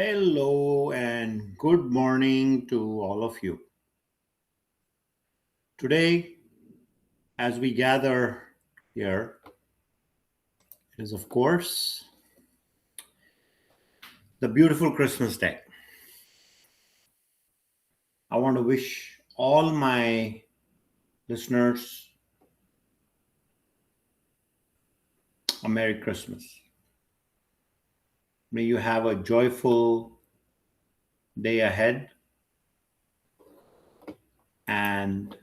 Hello and good morning to all of you. Today, as we gather here, it is, of course, the beautiful Christmas day. I want to wish all my listeners a Merry Christmas. May you have a joyful day ahead and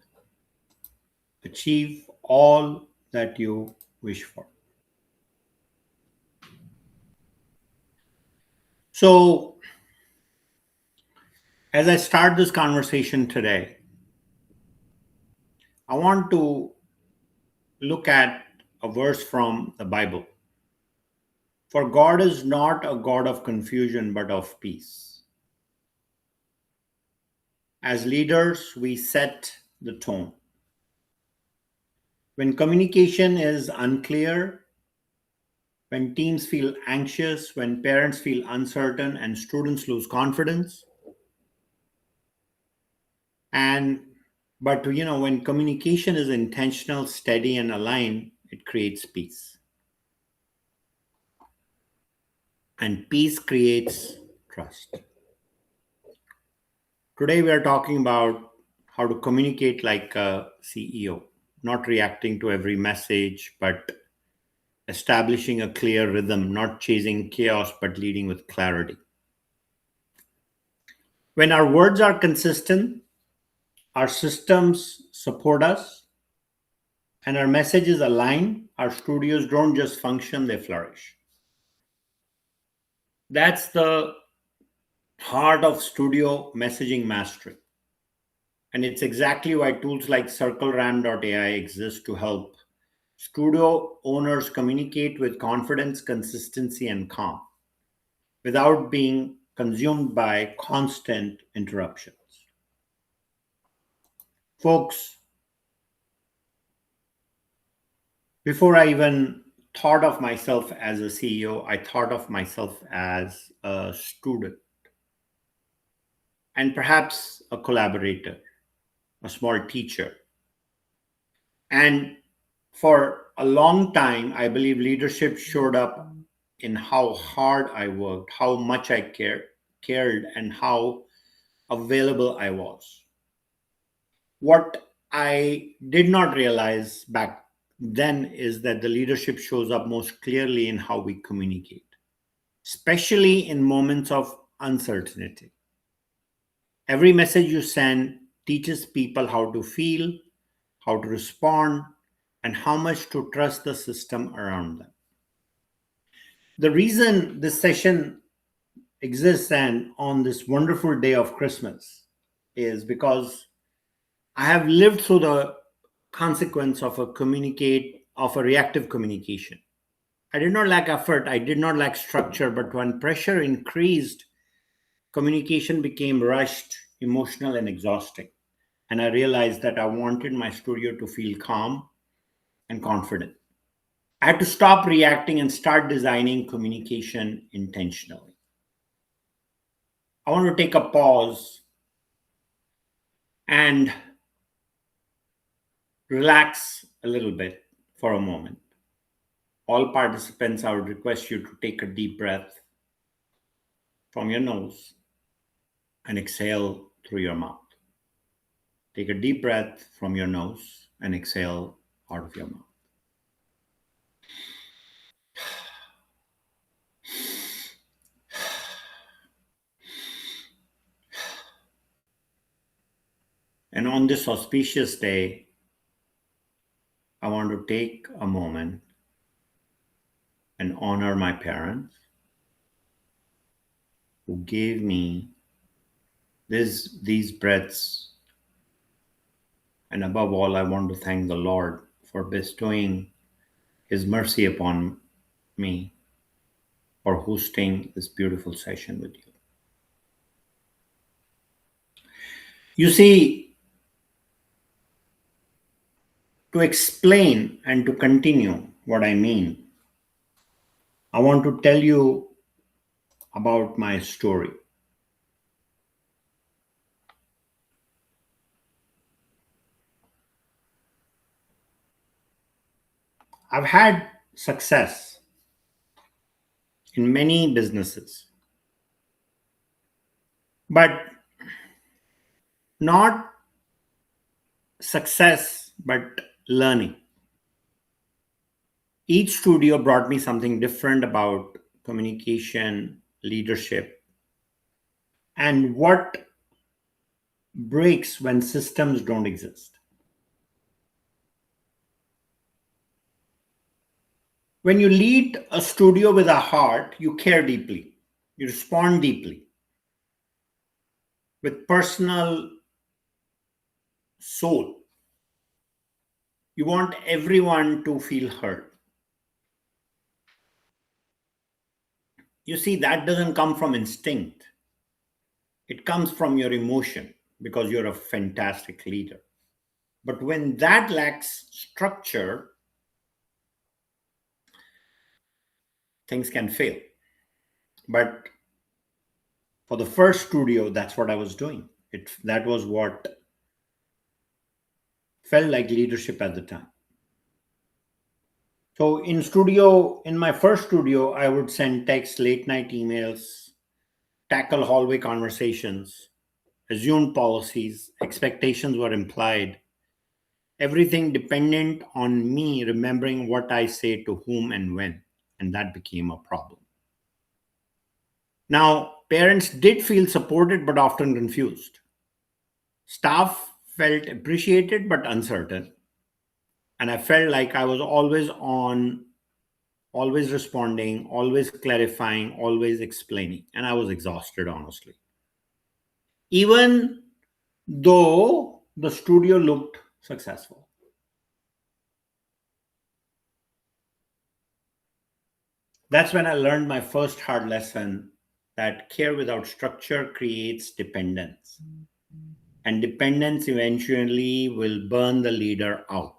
achieve all that you wish for. So, as I start this conversation today, I want to look at a verse from the Bible. For God is not a God of confusion, but of peace. As leaders, we set the tone. When communication is unclear, when teams feel anxious, when parents feel uncertain, and students lose confidence, and when communication is intentional, steady, and aligned, it creates peace. And peace creates trust. Today, we are talking about how to communicate like a CEO, not reacting to every message, but establishing a clear rhythm, not chasing chaos, but leading with clarity. When our words are consistent, our systems support us, and our messages align, our studios don't just function, they flourish. That's the heart of studio messaging mastery. And it's exactly why tools like CircleRAM.ai exist to help studio owners communicate with confidence, consistency, and calm without being consumed by constant interruptions. Folks, before I even thought of myself as a CEO, I thought of myself as a student and perhaps a collaborator, a small teacher. And for a long time, I believe leadership showed up in how hard I worked, how much I cared, and how available I was. What I did not realize back then is that the leadership shows up most clearly in how we communicate, especially in moments of uncertainty. Every message you send teaches people how to feel, how to respond, and how much to trust the system around them. The reason this session exists and on this wonderful day of Christmas is because I have lived through the consequence of a reactive communication. I did not lack effort, I did not lack structure, but when pressure increased, communication became rushed, emotional, and exhausting. And I realized that I wanted my studio to feel calm and confident. I had to stop reacting and start designing communication intentionally. I want to take a pause and relax a little bit for a moment. All participants, I would request you to take a deep breath from your nose and exhale through your mouth. Take a deep breath from your nose and exhale out of your mouth. And on this auspicious day, I want to take a moment and honor my parents who gave me these breaths. And above all, I want to thank the Lord for bestowing His mercy upon me for hosting this beautiful session with you. You see, to explain and to continue what I mean, I want to tell you about my story. I've had success in many businesses, but not success, but learning. Each studio brought me something different about communication, leadership, and what breaks when systems don't exist. When you lead a studio with a heart, you care deeply, you respond deeply with personal soul. You want everyone to feel heard. You see, that doesn't come from instinct, it comes from your emotion because you're a fantastic leader. But when that lacks structure, things can fail. But for the first studio, that's what I was doing. That was what felt like leadership at the time. So in my first studio, I would send text, late night emails, tackle hallway conversations, assumed policies, expectations were implied, everything dependent on me remembering what I say to whom and when. And that became a problem. Now, parents did feel supported but often confused. Staff felt appreciated but uncertain. And I felt like I was always on, always responding, always clarifying, always explaining. And I was exhausted, honestly. Even though the studio looked successful. That's when I learned my first hard lesson that care without structure creates dependence. And dependence eventually will burn the leader out.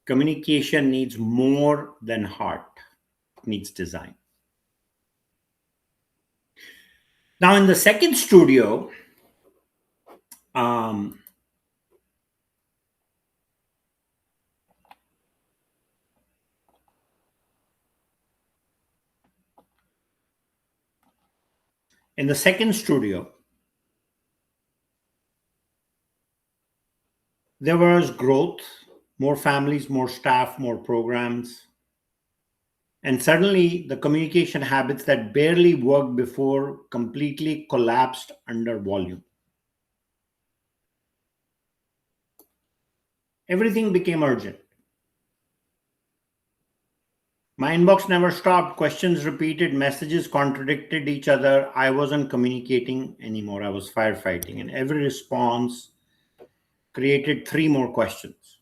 Communication needs more than heart, it needs design. Now, in the second studio, um, in the second studio, there was growth, more families, more staff, more programs. And suddenly, the communication habits that barely worked before completely collapsed under volume. Everything became urgent. My inbox never stopped. Questions repeated, messages contradicted each other. I wasn't communicating anymore. I was firefighting. And every response created three more questions.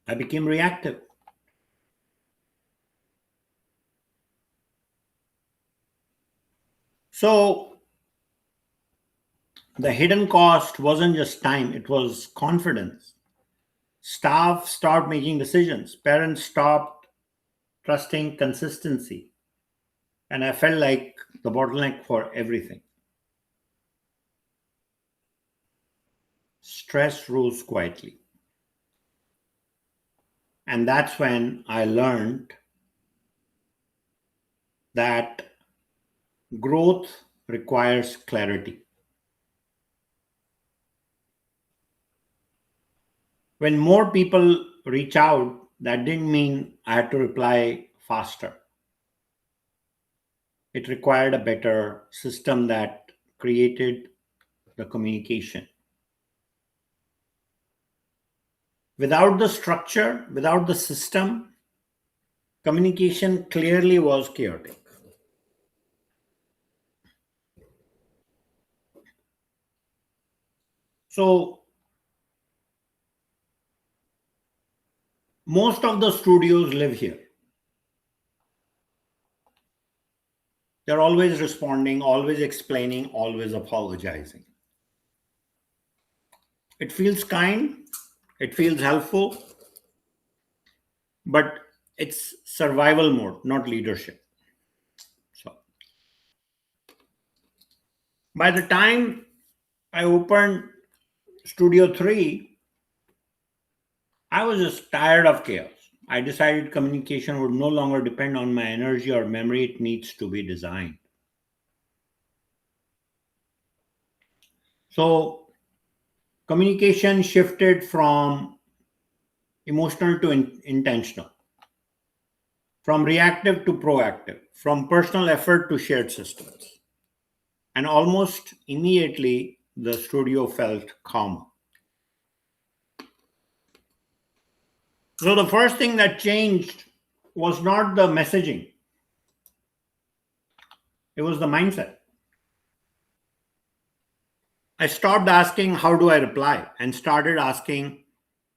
I became reactive. So the hidden cost wasn't just time, it was confidence. Staff stopped making decisions. Parents stopped trusting consistency. And I felt like the bottleneck for everything. Stress rose quietly. And that's when I learned that growth requires clarity. When more people reach out, that didn't mean I had to reply faster. It required a better system that created the communication. Without the structure, without the system, communication clearly was chaotic. So, most of the studios live here. They're always responding, always explaining, always apologizing. It feels kind, it feels helpful, but It's survival mode, not leadership. So by the time I opened Studio 3, I was just tired of chaos. I decided communication would no longer depend on my energy or memory, it needs to be designed. So communication shifted from emotional to intentional, from reactive to proactive, from personal effort to shared systems. And almost immediately, the studio felt calm. So the first thing that changed was not the messaging, it was the mindset. I stopped asking, how do I reply? And started asking,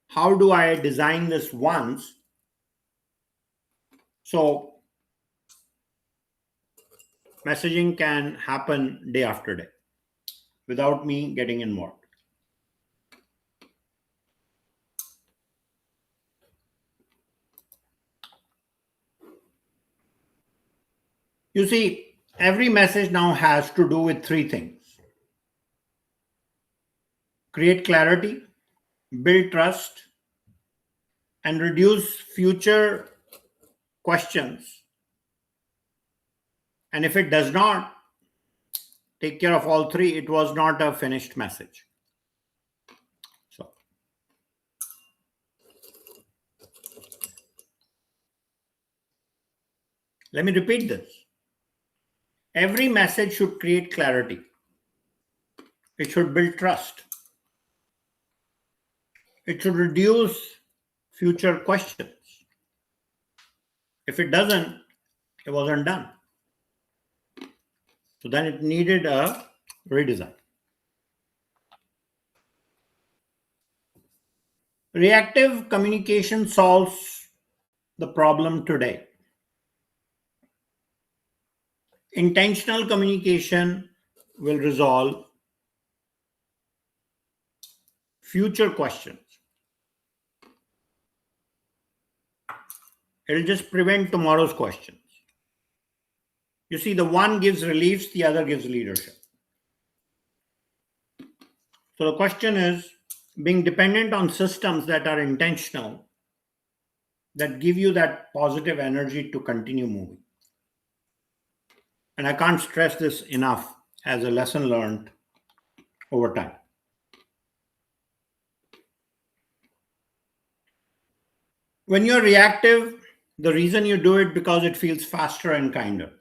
how do I design this once so messaging can happen day after day without me getting involved? You see, every message now has to do with three things: create clarity, build trust, and reduce future questions. And if it does not take care of all three, it was not a finished message. So let me repeat this. Every message should create clarity. It should build trust. It should reduce future questions. If it doesn't, it wasn't done. So then it needed a redesign. Reactive communication solves the problem today. Intentional communication will resolve future questions. It'll just prevent tomorrow's questions. You see, the one gives reliefs, the other gives leadership. So the question is, being dependent on systems that are intentional, that give you that positive energy to continue moving. And I can't stress this enough as a lesson learned over time. When you're reactive, the reason you do it because it feels faster and kinder.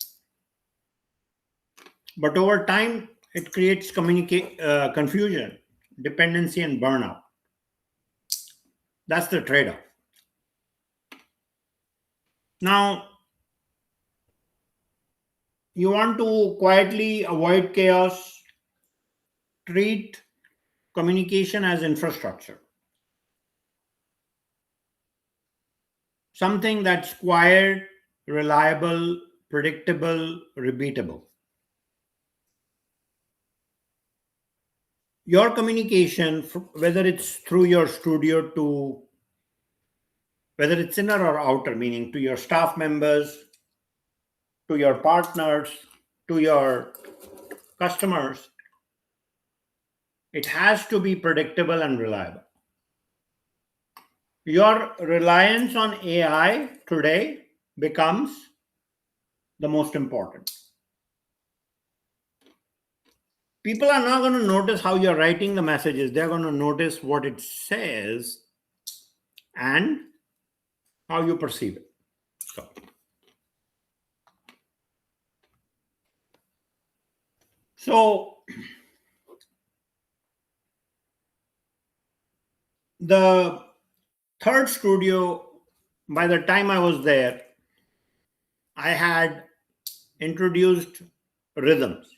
But over time, it creates confusion, dependency, and burnout. That's the trade-off. Now, you want to quietly avoid chaos, treat communication as infrastructure. Something that's quiet, reliable, predictable, repeatable. Your communication, whether it's through your studio to, whether it's inner or outer, meaning to your staff members, to your partners, to your customers, it has to be predictable and reliable. Your reliance on AI today becomes the most important. People are not going to notice how you're writing the messages, they're going to notice what it says and how you perceive it. So the third studio, by the time I was there, I had introduced rhythms,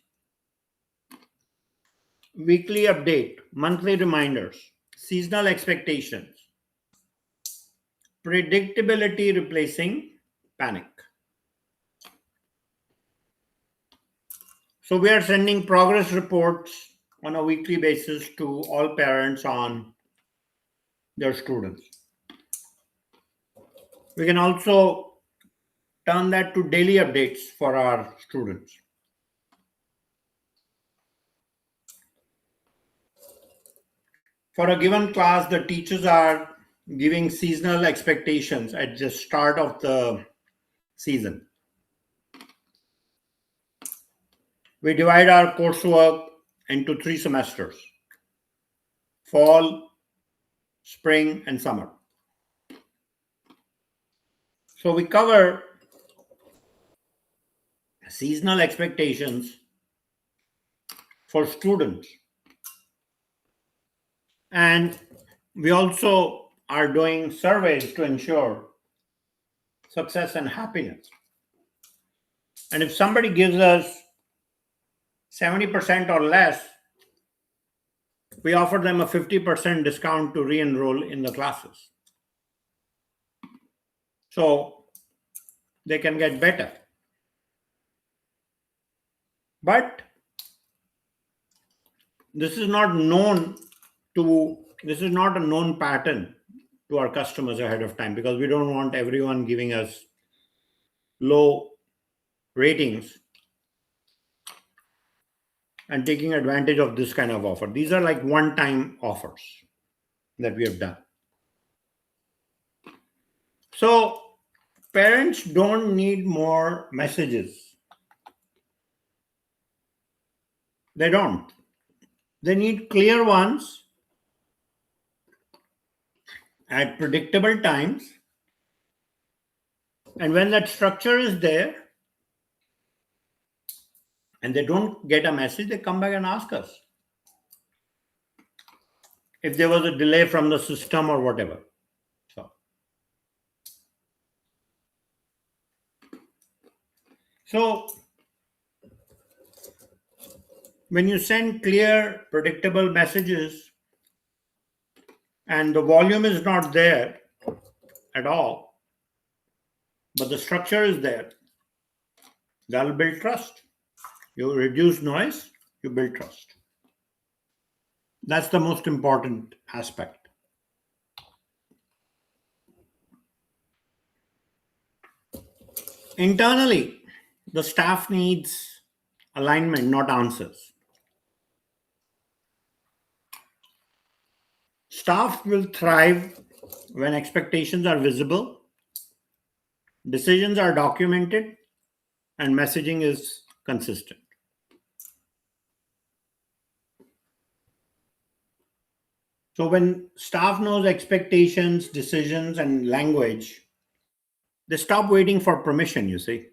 weekly update, monthly reminders, seasonal expectations, predictability replacing panic. So we are sending progress reports on a weekly basis to all parents on their students. We can also turn that to daily updates for our students. For a given class, the teachers are giving seasonal expectations at the start of the season. We divide our coursework into 3 semesters: fall, spring, and summer. So we cover seasonal expectations for students. And we also are doing surveys to ensure success and happiness. And if somebody gives us 70% or less, we offer them a 50% discount to re-enroll in the classes, so they can get better. But this is not a known pattern to our customers ahead of time, because we don't want everyone giving us low ratings and taking advantage of this kind of offer. These are like one-time offers that we have done. So parents don't need more messages. They don't. They need clear ones at predictable times. And when that structure is there and they don't get a message, they come back and ask us if there was a delay from the system or whatever. So when you send clear, predictable messages and the volume is not there at all, but the structure is there, that'll build trust. You reduce noise, you build trust. That's the most important aspect. Internally, the staff needs alignment, not answers. Staff will thrive when expectations are visible, decisions are documented, and messaging is consistent. So when staff knows expectations, decisions, and language, they stop waiting for permission, you see.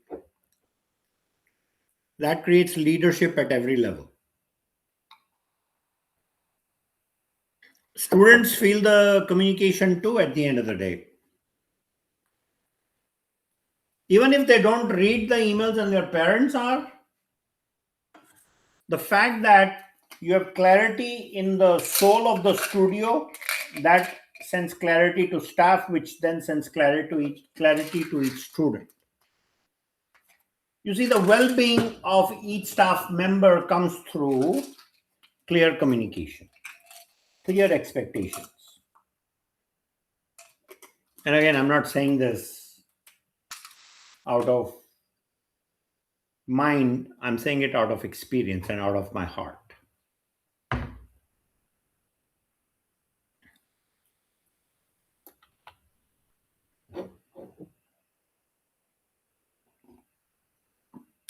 That creates leadership at every level. Students feel the communication too at the end of the day. Even if they don't read the emails and their parents are, the fact that you have clarity in the soul of the studio, that sends clarity to staff, which then sends clarity to each student. You see, the well-being of each staff member comes through clear communication, clear expectations. And again, I'm not saying this out of mind, I'm saying it out of experience and out of my heart.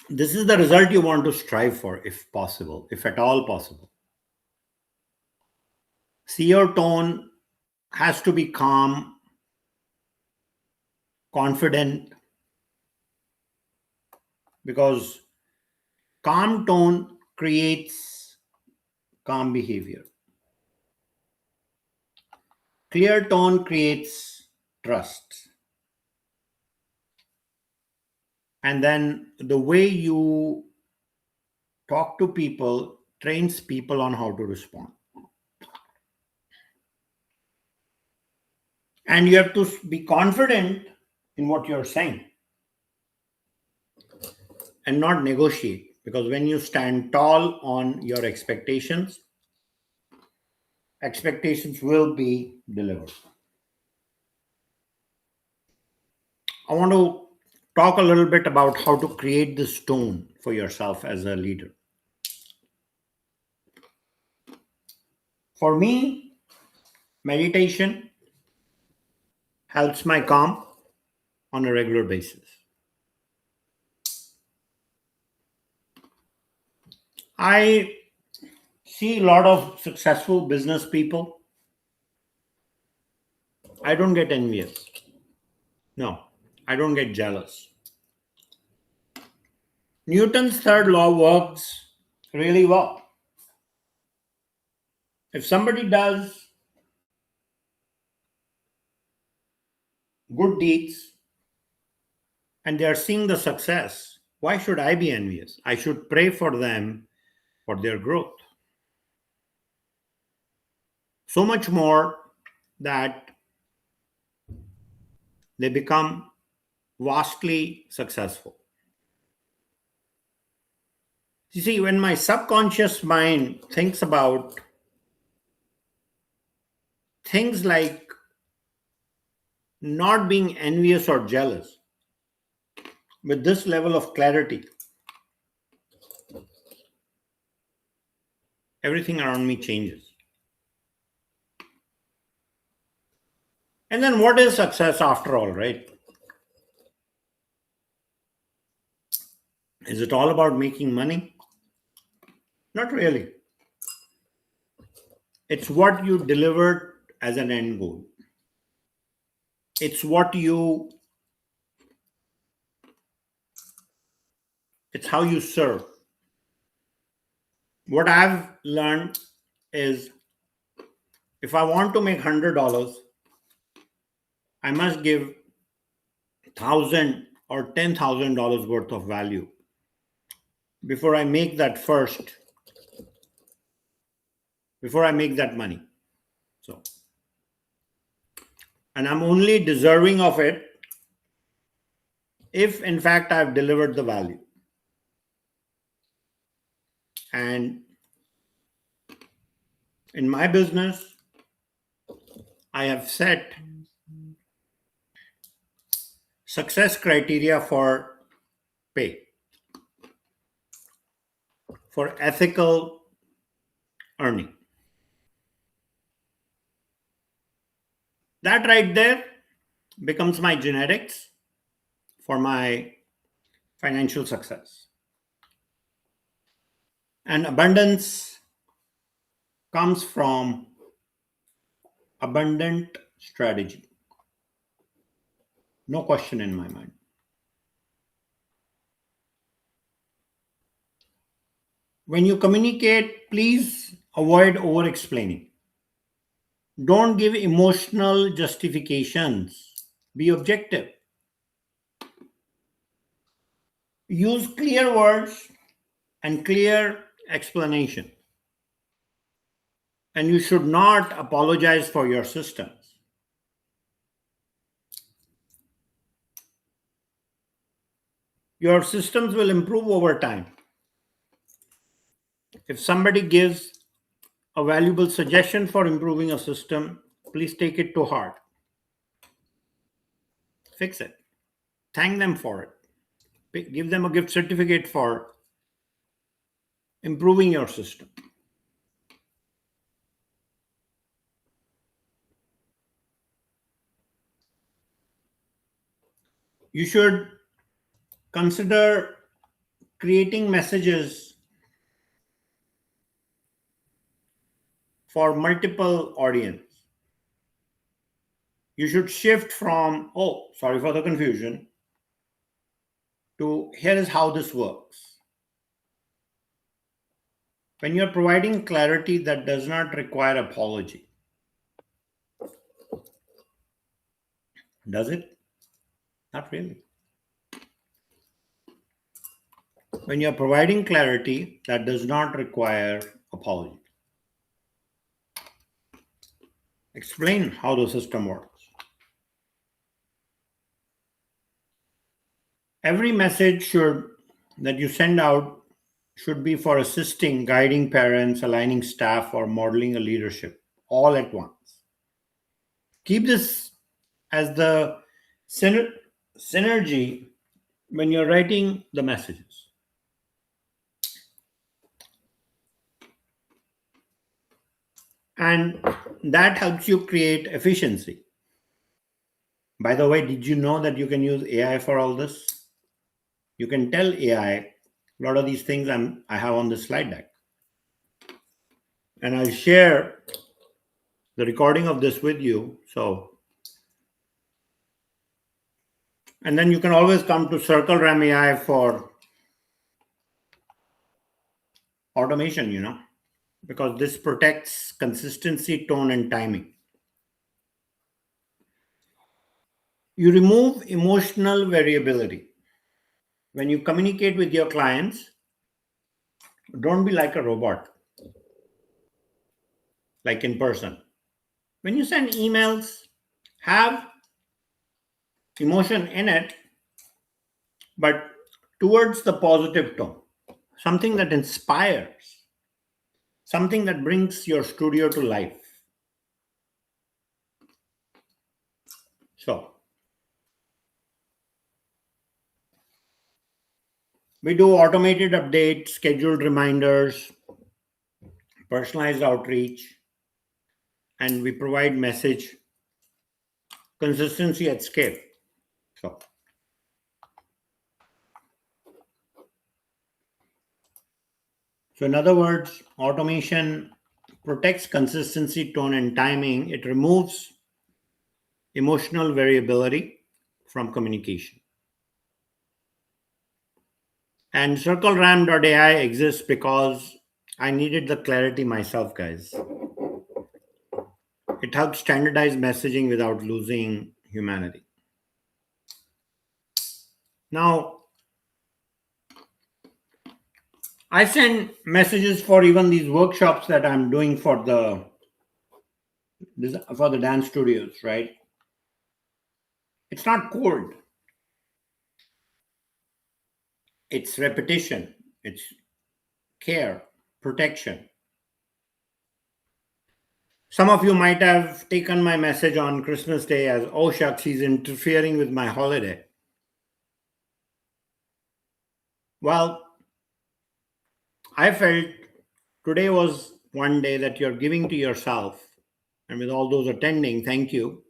This is the result you want to strive for, if possible, if at all possible. See, your tone has to be calm, confident, because calm tone creates calm behavior. Clear tone creates trust. And then the way you talk to people trains people on how to respond. And you have to be confident in what you're saying and not negotiate, because when you stand tall on your expectations will be delivered. I want to talk a little bit about how to create this tone for yourself as a leader. For me, meditation helps my calm on a regular basis. I see a lot of successful business people. I don't get envious. No, I don't get jealous. Newton's third law works really well. If somebody does good deeds and they are seeing the success, why should I be envious? I should pray for them for their growth. So much more that they become vastly successful. You see, when my subconscious mind thinks about things like not being envious or jealous, with this level of clarity, everything around me changes. And then what is success after all, right? Is it all about making money? Not really. It's what you delivered as an end goal. It's it's how you serve. What I've learned is if I want to make $100, I must give 1,000 or $10,000 worth of value before I make before I make that money. So, and I'm only deserving of it if in fact I've delivered the value. And in my business, I have set success criteria for pay, for ethical earning. That right there becomes my genetics for my financial success. And abundance comes from abundant strategy. No question in my mind. When you communicate, please avoid over explaining. Don't give emotional justifications. Be objective. Use clear words and clear explanation. And you should not apologize for your systems. Your systems will improve over time. If somebody gives a valuable suggestion for improving a system, please take it to heart. Fix it. Thank them for it. Give them a gift certificate for improving your system. You should consider creating messages for multiple audience. You should shift from, oh, sorry for the confusion, to here is how this works. When you're providing clarity that does not require apology, does it? Not really. When you're providing clarity that does not require apology, explain how the system works. Every message that you send out should be for assisting, guiding parents, aligning staff, or modeling a leadership all at once. Keep this as the synergy when you're writing the messages. And that helps you create efficiency. By the way, did you know that you can use AI for all this? You can tell AI a lot of these things I have on the slide deck. And I'll share the recording of this with you. And then you can always come to CircleRAM.ai for automation, because this protects consistency, tone, and timing. You remove emotional variability. When you communicate with your clients, don't be like a robot, like in person. When you send emails, have emotion in it, but towards the positive tone, something that inspires, something that brings your studio to life. So, we do automated updates, scheduled reminders, personalized outreach, and we provide message consistency at scale. So in other words, automation protects consistency, tone, and timing. It removes emotional variability from communication. And CircleRAM.ai exists because I needed the clarity myself, guys. It helps standardize messaging without losing humanity. Now, I send messages for even these workshops that I'm doing for the dance studios, right? It's not cold. It's repetition. It's care, protection. Some of you might have taken my message on Christmas Day as, oh shucks, he's interfering with my holiday. Well, I felt today was one day that you're giving to yourself. And with all those attending, thank you.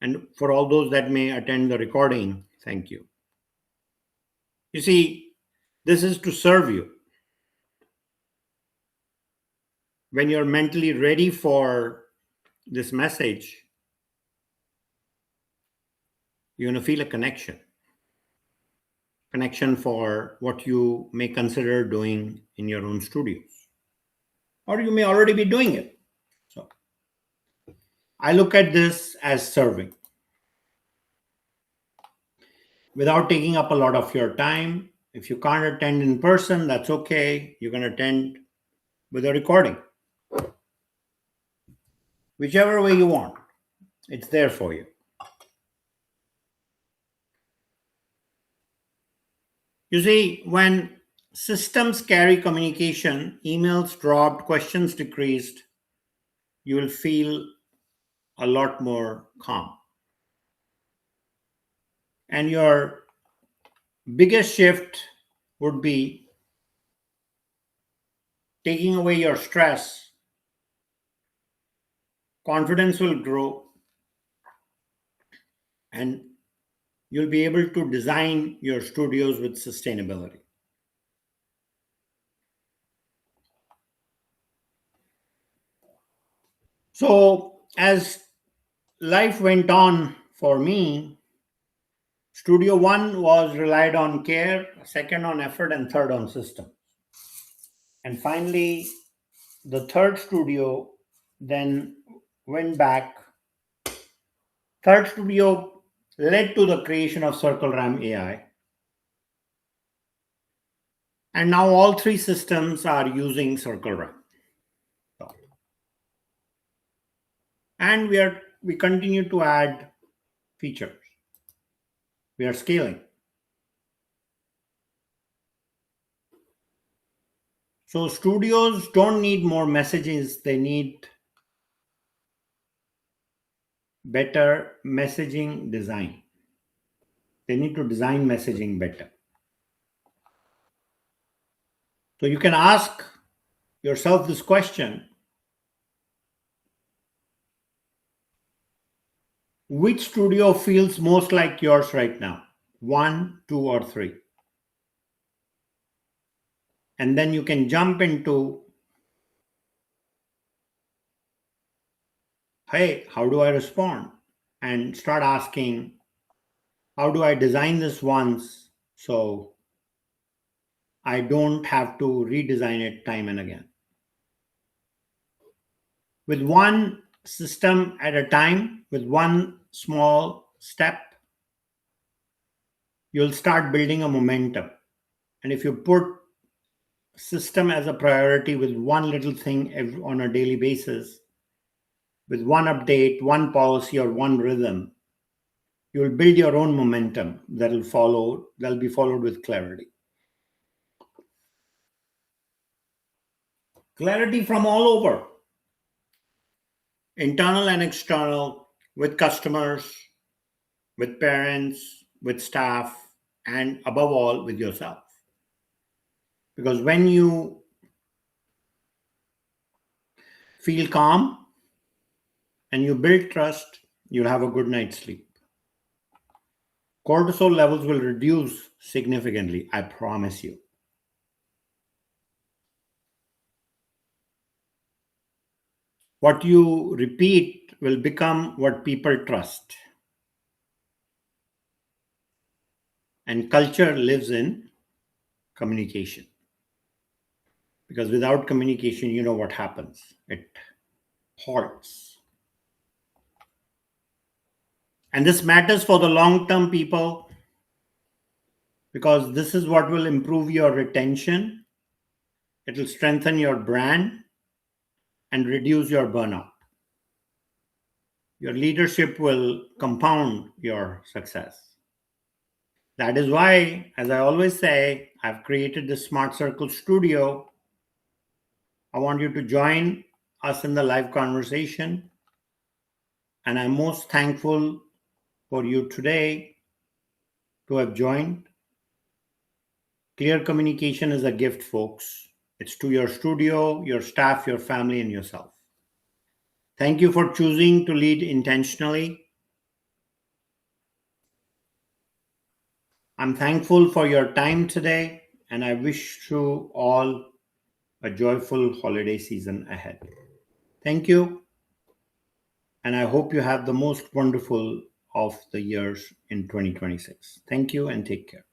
And for all those that may attend the recording, thank you. You see, this is to serve you. When you're mentally ready for this message, you're going to feel a connection for what you may consider doing in your own studios. Or you may already be doing it. So I look at this as serving. Without taking up a lot of your time. If you can't attend in person, that's okay. You can attend with a recording. Whichever way you want, it's there for you. You see, when systems carry communication, emails dropped, questions decreased, you will feel a lot more calm. And your biggest shift would be taking away your stress. Confidence will grow, and you'll be able to design your studios with sustainability. So, as life went on for me, Studio One was relied on care, second on effort, and third on system. And finally, the third studio then went back. Third studio led to the creation of CircleRAM.ai. And now all three systems are using CircleRAM. And we continue to add features. We are scaling. So studios don't need more messages, they need better messaging design. They need to design messaging better. So you can ask yourself this question: which studio feels most like yours right now? 1, 2, or 3. And then you can jump into, hey, how do I respond? And start asking, how do I design this once so I don't have to redesign it time and again? With one system at a time, with one small step, you'll start building a momentum. And if you put system as a priority with one little thing on a daily basis, with one update, one policy, or one rhythm, you will build your own momentum that'll be followed with clarity. Clarity from all over, internal and external, with customers, with parents, with staff, and above all, with yourself. Because when you feel calm and you build trust, you'll have a good night's sleep. Cortisol levels will reduce significantly, I promise you. What you repeat will become what people trust. And culture lives in communication. Because without communication, you know what happens. It halts. And this matters for the long term people because this is what will improve your retention. It will strengthen your brand and reduce your burnout. Your leadership will compound your success. That is why, as I always say, I've created this Smart Circle Studio. I want you to join us in the live conversation. And I'm most thankful for you today to have joined. Clear communication is a gift, folks. It's to your studio, your staff, your family, and yourself. Thank you for choosing to lead intentionally. I'm thankful for your time today, and I wish you all a joyful holiday season ahead. Thank you, and I hope you have the most wonderful of the years in 2026. Thank you, and take care.